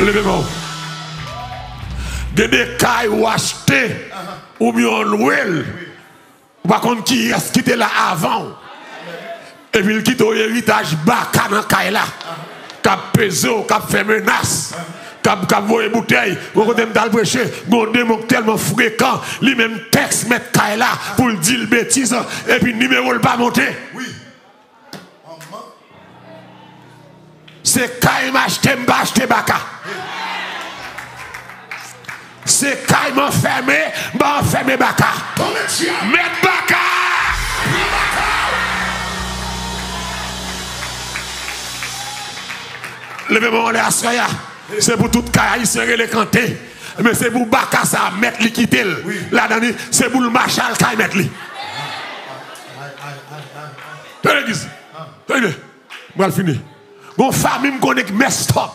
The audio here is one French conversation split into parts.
Levez-moi. Des cailles ou acheter ou bien louer. Par contre, qui était là avant. Et puis il quitte l'héritage baka dans caille là. Cap pesé, cap fait menace. Cap voyer bouteille. Vous côté m'dal prêcher, gon démon tellement fréquent, lui même texte mettre caille là pour dire le bêtise et puis numéro le pas monter. Oui. C'est caille m'acheter m'acheter baka. C'est caille m'enfermer, m'enfermer baka. Mettre baka. Levez-moi les assoya. C'est pour toute caille, c'est les canter. Mais c'est pour baka ça mettre l'équité. Là-dedans, c'est pour le marchal qui mettre lui. Tenez, tenez. Moi, je finis. Mon famille me connaît que stop.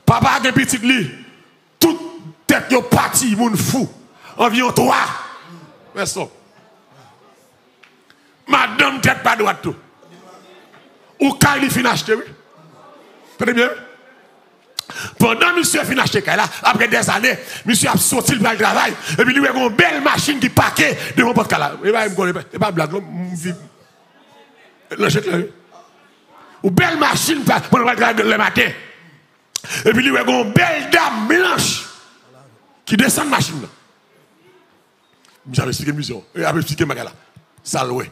Papa a un petit lit. Toute tête yo parti, moun fou. Environ 3. Mais stop. Madame tête pas droite tout. Ou quand il finit acheter, oui. Très bien. Pendant que monsieur finit acheter là, après des années, monsieur a sorti le travail. Et puis il y a une belle machine qui paquet de mon porte là. Et pas me pas blague. L'achète là. Une belle machine pour le travail le matin. Et puis il y a une belle dame blanche qui descend de la machine là. J'avais expliqué mission. Et avait expliqué ma gars là. Saloué.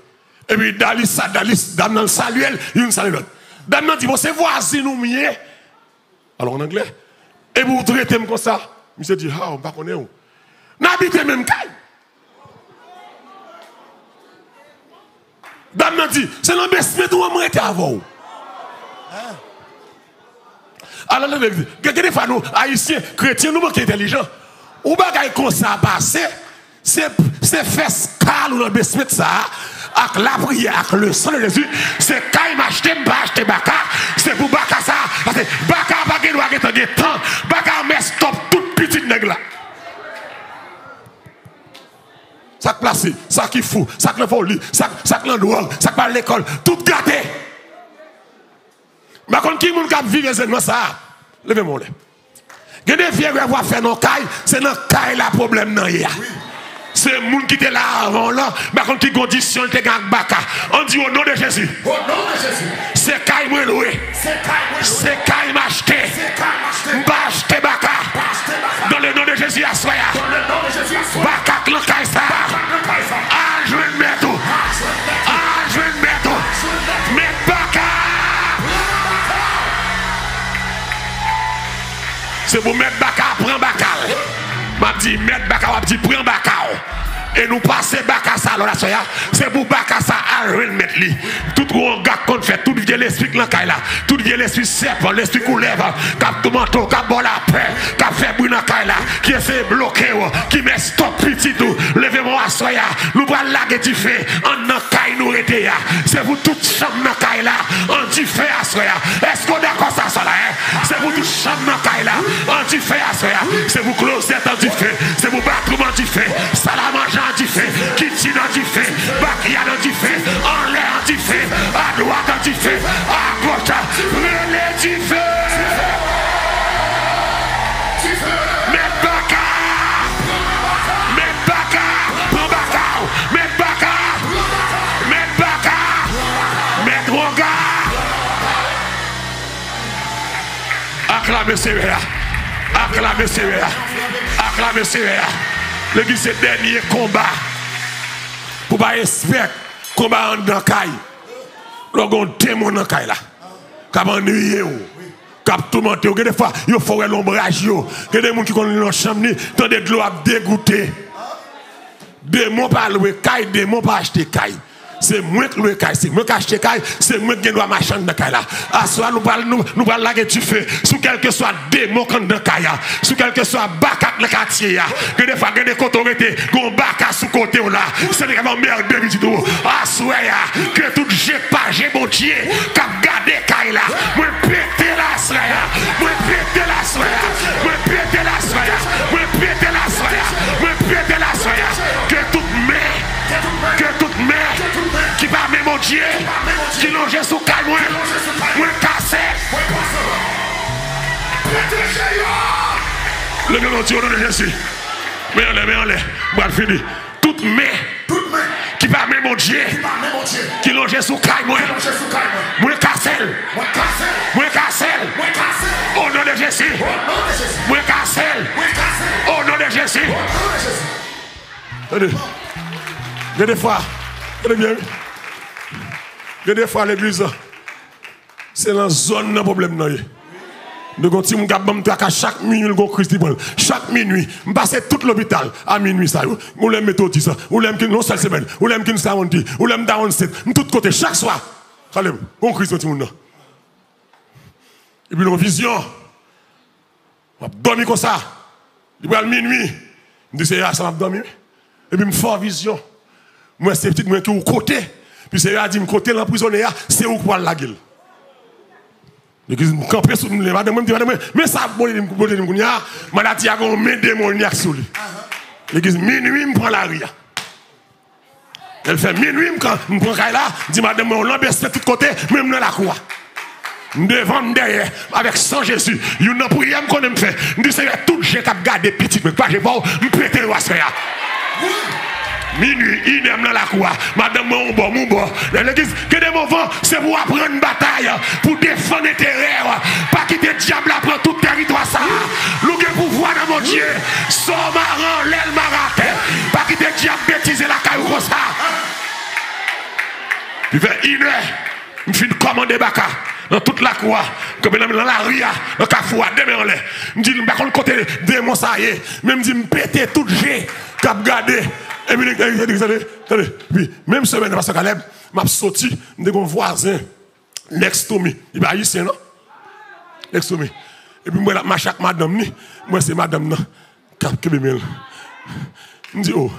Et puis Dalis, dame dans le saluel, il salue l'autre. Dame nan dit, bon, c'est voisin nous mieux. Alors en anglais. Et vous traitez comme ça. Monsieur dit, ah, on ne va pas connaître où. N'habitez même caille. Dame nan dit, c'est l'embêtement où on m'arrête avant. Alors, des fois, nous, haïtiens, chrétiens, nous manquons intelligents. Ou bagaille comme ça passer, c'est faire scale ou l'embêtement ça. Avec la prière, avec le sang de Jésus, c'est quand il m'a acheté, m'a acheté Baka, c'est pour Baka ça. Parce que Baka va gagner de temps. Baka met stop toute petite nègre là. Ça placé, ça qui fou, ça qui le folie, ça qui l'endroit, ça qui parle l'école, tout gâté. Mais quand qui moun k'ap vivre c'est ça, levez-moi là. Il y a des vieux qui vont faire nos cailles, c'est dans caille la problème non ya. C'est le monde qui était là avant là, mais quand il conditionne, il gang baka. On dit au nom de Jésus. Au nom de Jésus. C'est Kaï m'a loué. C'est Kaï m'a acheté. M'a acheté baka. Dans le nom de Jésus à soya. Baka clan Kaïsa. Ah, je vais le mettre. Ah, je vais le mettre. Mais baka. C'est pour mettre baka, prends baka. M'a dit mettre baka, m'a dit prends baka. Et nous passer baka ça là c'est pour baka ça à remettre lui. Tout gros gars qu'on fait, tout vient l'esprit là là. Tout vient l'esprit serpent, l'esprit coulève, cap de manteau, cap bon la paix, cap fait bruit là là, qui essaie de bloquer, qui met stop petit tout. Levez-moi à soya, nous va laguer du feu, en nan kay nous était là. C'est pour toute chambre nan kay là, en du feu à soya. Est-ce qu'on est d'accord ça là? C'est pour toute chambre nan kay là, en du feu à soya. C'est pour closet en du feu, c'est pour battement du feu, salamanja du feu, kitchen du feu, backyard du feu, en l'air du feu, à droite du feu, à gauche, relais du feu. Mets baka, mets baka, prends baka, mets baka, mets baka, mets droga. Acclamez Seigneur, acclamez Seigneur, acclamez Seigneur. L'église c'est le dernier combat. Pour pas espérer combat en Dankaï. Nous avons un démon dans Dankaï là. Cap ennuyé. Cap tourmenté. Des fois, il faut l'ombrage. Il y a des gens qui connaissent leur chambre. Tant de l'eau à dégoûter. Démon pas louer Kaï, démon pas acheter Kaï. C'est moi qui louer Kaï, c'est moi qui achète Kaï, c'est moi qui dois marcher dans Kaï là. À soi nous parlons laguer du feu. Sous quel que soit démon dans Kaï, sous quel que soit baka dans le quartier, que des fois que des côtés autorités, qu'on baka sous côté là, c'est vraiment merde de visite. À soi que tout j'ai pas, j'ai bon Dieu, cap garder Kaï là. Moi péter la soya, moi péter la soya, moi péter la soya, moi péter la soya, moi péter la soya, que toute main, que toute main qui va même mon Dieu, qui longe sous caille, moi cassé. au nom de Jésus. Mais en l'air. Moi, fini. Toute main. Qui va même mon Dieu. Qui longe sous caille, moi. Moi, cassel. Moi, cassel. Au nom de Jésus. Moi, cassel. Au nom de Jésus. Attendez. Il y a des fois. Attendez bien. Il y a des fois, l'église. C'est dans la zone de problème. Nous avons chaque minuit, chaque minuit, je passe tout l'hôpital à minuit. Nous l'aimons méthodiste, nous l'aimons non seule semaine, nous l'aimons qu'il s'avantit, nous l'aimons dans de tous côtés, chaque soir. Allez, on crie sur tout le monde. Et puis, nous vision. On va dormir comme ça. Il va à minuit. Je dis, c'est ça, on va dormir. Et puis, je fais vision. Moi, c'est petit, moi qui est au côté. Puis, c'est là, dit, côté l'emprisonné, c'est où pour la gueule. L'église me campait sur nous, madame, mais ça, madame, il y a un main démoniaque sur lui. L'église, minuit, me prend la ria. Elle fait minuit, quand je prends là, dit madame, on l'embête de tous côtés, même dans la cour. Devant, derrière, avec sang Jésus, il y a une prière qu'on aime faire. Je dis, c'est tout, j'ai qu'à garder petit, mais pas, j'ai pas, je péter le wasser. Minuit, il est dans la cour. Madame, mon bon. L'église, que des moments, c'est pour apprendre une bataille, pour défendre les terrains, pas quitter le diable à prendre tout le territoire. Ça, nous avons pouvoir dans mon Dieu. Son marrant, l'aile marate, pas quitter le diable bêtiser la caille comme ça. Puis vers 1 heure, je finis de commander Baka dans toute la cour, comme dans la ria, dans le Carrefour, demain en l'air. Je dis, je ne vais pas côté de mon ça y est, même je me péter tout G, cap garder. Et puis, même semaine, parce que Caleb m'a sorti de mon voisin, next to me. Il va ici, non? Next to me. Et puis, moi, ma chaque madame, moi, c'est madame, non? Cap Kébémel. Je me dis, oh,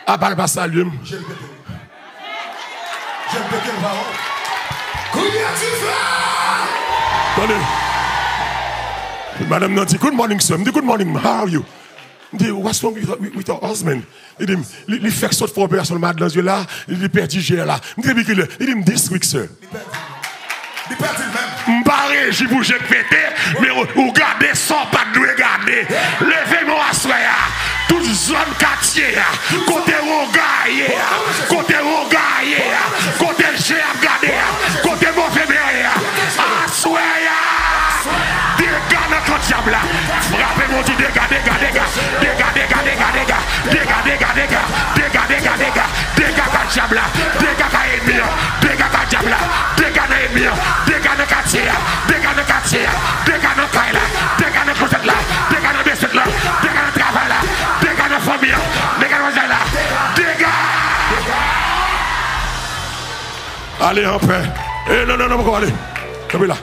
à part pas saluer. J'ai le pété. J'ai le pété le baron. Attendez. Madame, non, dit, good morning, sir. Je dis, good morning, how are you? Je dis, what's wrong with your husband? Il dit, il fait sorte pour opération de madame là, il perd GR là. Il dit, this week, sir. Il perd même. M'barré, j'y bouge pété, mais regardez son pas de regarder. Levez-moi à soi, toute zone quartier, côté Rogaye, côté Rogaye, côté G à regarder, côté mauvais derrière, à soi. Dégage notre diable, frappez mon Dieu, dégage, diable, dégage ennemi, dégage diable, dégage ennemi, dégage quartier, dégage caille là, dégage cosette là, dégage besette là, dégage travail là, dégage famille, dégage là, dégage. Allez en paix. Eh non, allez. Comme là.